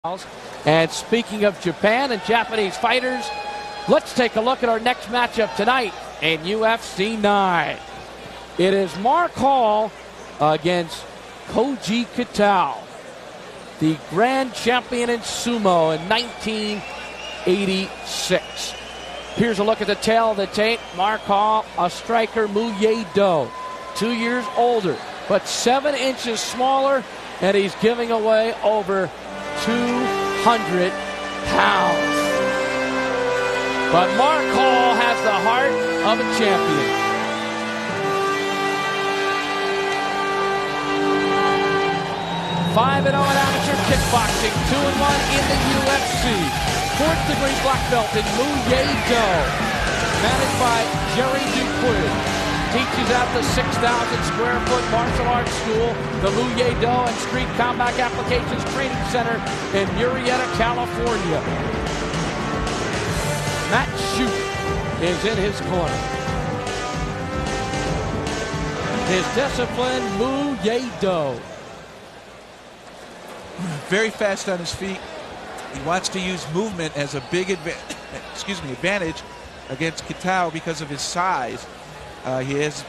And speaking of Japan and Japanese fighters, let's take a look at our next matchup tonight in UFC 9. It is Mark Hall against Koji Kitao, the grand champion in sumo in 1986. Here's a look at the tail of the tape. Mark Hall, a striker, Muay Do, 2 years older, but 7 inches smaller, and he's giving away over 200 pounds. But Mark Hall has the heart of a champion. Five and 0 in amateur kickboxing, 2-1 in the UFC. 4th degree black belt in Muay Do, managed by Jerry Dupuy. Teaches at the 6,000 square foot martial arts school, the Muay Do and Street Combat Applications Training Center in Murrieta, California. Matt Shute is in his corner. His discipline, Muay Do. Very fast on his feet. He wants to use movement as a big advantage against Kitao because of his size. He has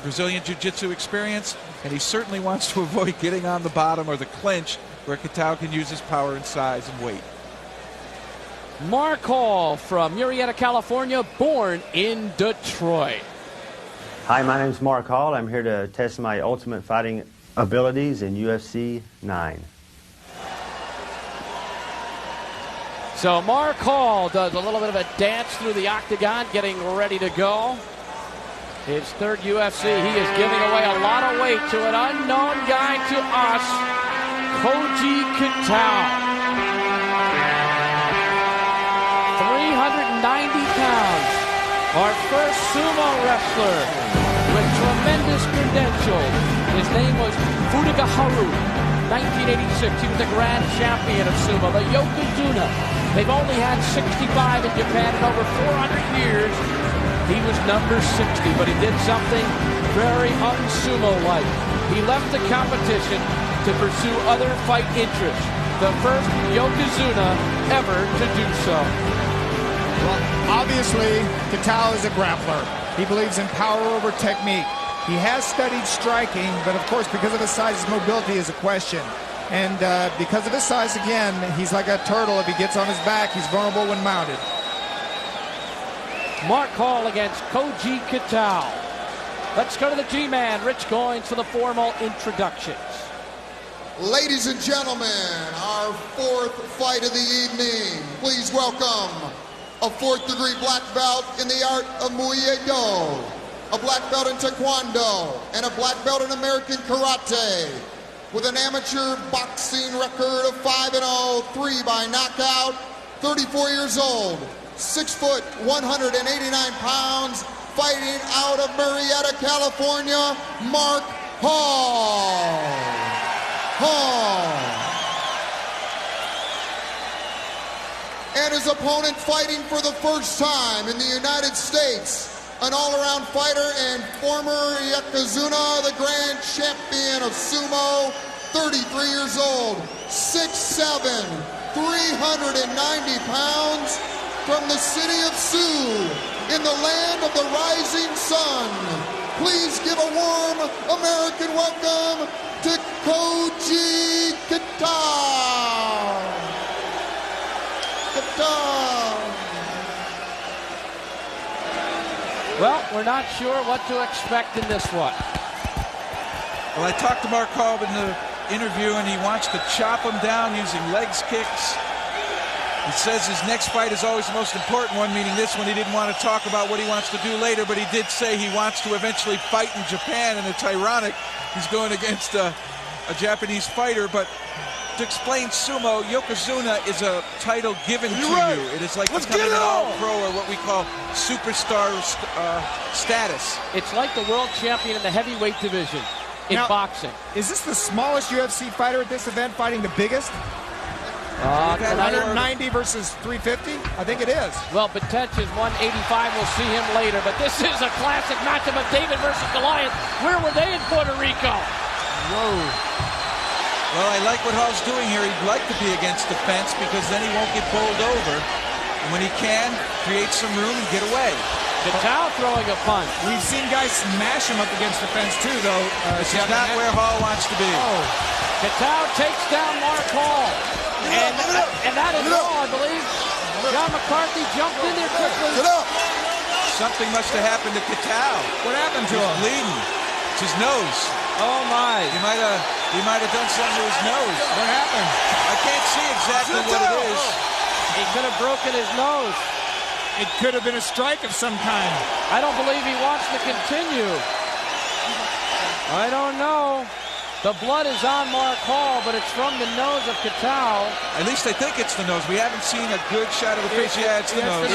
Brazilian Jiu-Jitsu experience, and he certainly wants to avoid getting on the bottom or the clinch where Kitao can use his power and size and weight. Mark Hall from Murrieta, California, born in Detroit. Hi, my name is Mark Hall. I'm here to test my ultimate fighting abilities in UFC 9. So Mark Hall does a little bit of a dance through the octagon, getting ready to go. His 3rd UFC, he is giving away a lot of weight to an unknown guy to us, Koji Kitao. 390 pounds, our first sumo wrestler with tremendous credentials. His name was Furugaharu, 1986. He was the grand champion of sumo, the Yokozuna. They've only had 65 in Japan in over 400 years. He was number 60, but he did something very un-sumo-like. He left the competition to pursue other fight interests. The first Yokozuna ever to do so. Well, obviously, Kitao is a grappler. He believes in power over technique. He has studied striking, but of course, because of his size, his mobility is a question. And because of his size, again, he's like a turtle. If he gets on his back, he's vulnerable when mounted. Mark Hall against Koji Kitao. Let's go to the G-Man, Rich Goins, for the formal introductions. Ladies and gentlemen, our 4th fight of the evening. Please welcome a 4th degree black belt in the art of Muay Do, a black belt in Taekwondo, and a black belt in American Karate, with an amateur boxing record of 5-0, 3 by knockout, 34 years old. 6 foot, 189 pounds, fighting out of Murrieta, California, Mark Hall. And his opponent fighting for the first time in the United States, an all-around fighter and former Yokozuna, the grand champion of sumo, 33 years old, 6'7", 390 pounds, from the city of Sioux, in the land of the rising sun. Please give a warm American welcome to Koji Kitao. Well, we're not sure what to expect in this one. Well, I talked to Mark Hall in the interview, and he wants to chop him down using legs kicks. He says his next fight is always the most important one, meaning this one. He didn't want to talk about what he wants to do later, but he did say he wants to eventually fight in Japan, and it's ironic he's going against a Japanese fighter. But to explain sumo, Yokozuna is a title given to you. It is like becoming an all-pro, or what we call superstar status. It's like the world champion in the heavyweight division in boxing. Is this the smallest UFC fighter at this event fighting the biggest? 190 versus 350? I think it is. Well, Potential is 185. We'll see him later. But this is a classic matchup of David versus Goliath. Where were they in Puerto Rico? Whoa. Well, I like what Hall's doing here. He'd like to be against the fence because then he won't get bowled over. And when he can, create some room and get away. Kitao throwing a punch. We've seen guys smash him up against the fence too, though. This is not where Hall wants to be. Oh. Kitao takes down Mark Hall. And that is all, I believe. John McCarthy jumped in there quickly. Something must have happened to Kitao. What happened to He's him? bleeding. It's his nose. Oh, my. He might have done something to his nose. What happened? I can't see exactly what it is. He could have broken his nose. It could have been a strike of some kind. I don't believe he wants to continue. I don't know. The blood is on Mark Hall, but it's from the nose of Kitao. At least I think it's the nose. We haven't seen a good shot of the face. Yeah, it's the nose.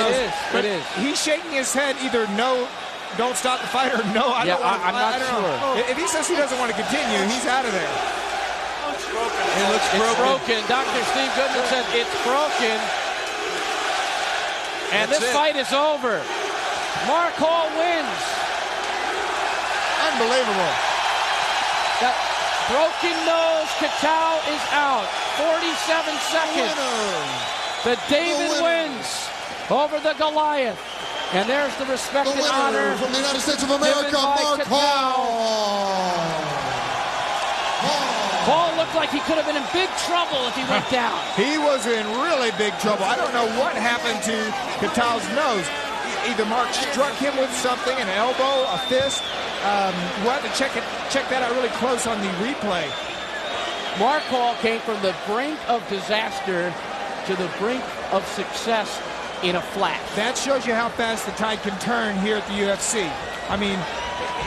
It is. He's shaking his head either no, don't stop the fight, or no, I'm not sure. If he says he doesn't want to continue, he's out of there. It looks broken. Dr. Steve Goodman said it's broken. And this fight is over. Mark Hall wins. Unbelievable. That broken nose, Kitao is out. 47 seconds. The David wins over the Goliath. And there's the respect and honor from the United States of America, Mark Hall. Hall looked like he could have been in big trouble if he went down. He was in really big trouble. I don't know what happened to Kitao's nose. Either Mark struck him with something, an elbow, a fist. We'll have to check that out really close on the replay. Mark Hall came from the brink of disaster to the brink of success in a flash. That shows you how fast the tide can turn here at the UFC. I mean,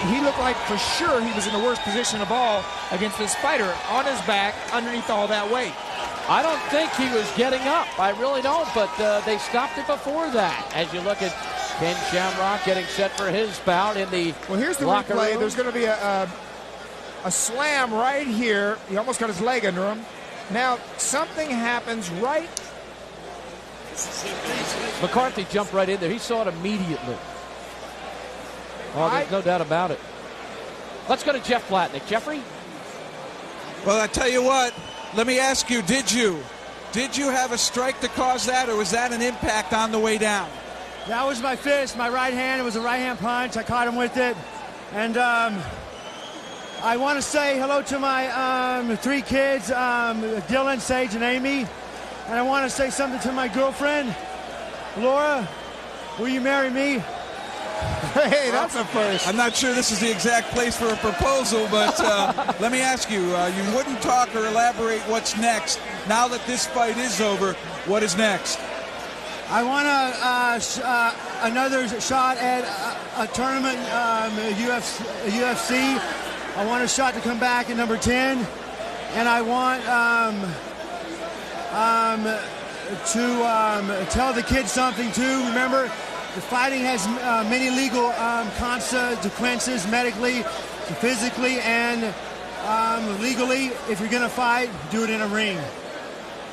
he looked like for sure he was in the worst position of all against this fighter, on his back, underneath all that weight. I don't think he was getting up. I really don't, but they stopped it before that. As you look at Ken Shamrock getting set for his bout in the here's the locker replay. room. There's going to be a slam right here. He almost got his leg under him. Now, something happens right. McCarthy jumped right in there. He saw it immediately. Oh, there's no doubt about it. Let's go to Jeff Blatnick. Jeffrey? Well, I tell you what, let me ask you, did you have a strike to cause that, or was that an impact on the way down? That was my fist, my right hand. It was a right hand punch. I caught him with it. And I want to say hello to my 3 kids, Dylan, Sage, and Amy. And I want to say something to my girlfriend, Laura. Will you marry me? Hey, that's a first. I'm not sure this is the exact place for a proposal, but let me ask you, you wouldn't talk or elaborate what's next. Now that this fight is over, what is next? I want another shot at a tournament, UFC. I want a shot to come back at number 10. And I want to tell the kids something, too. Remember, the fighting has many legal consequences, medically, physically, and legally. If you're going to fight, do it in a ring.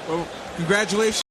Well, congratulations.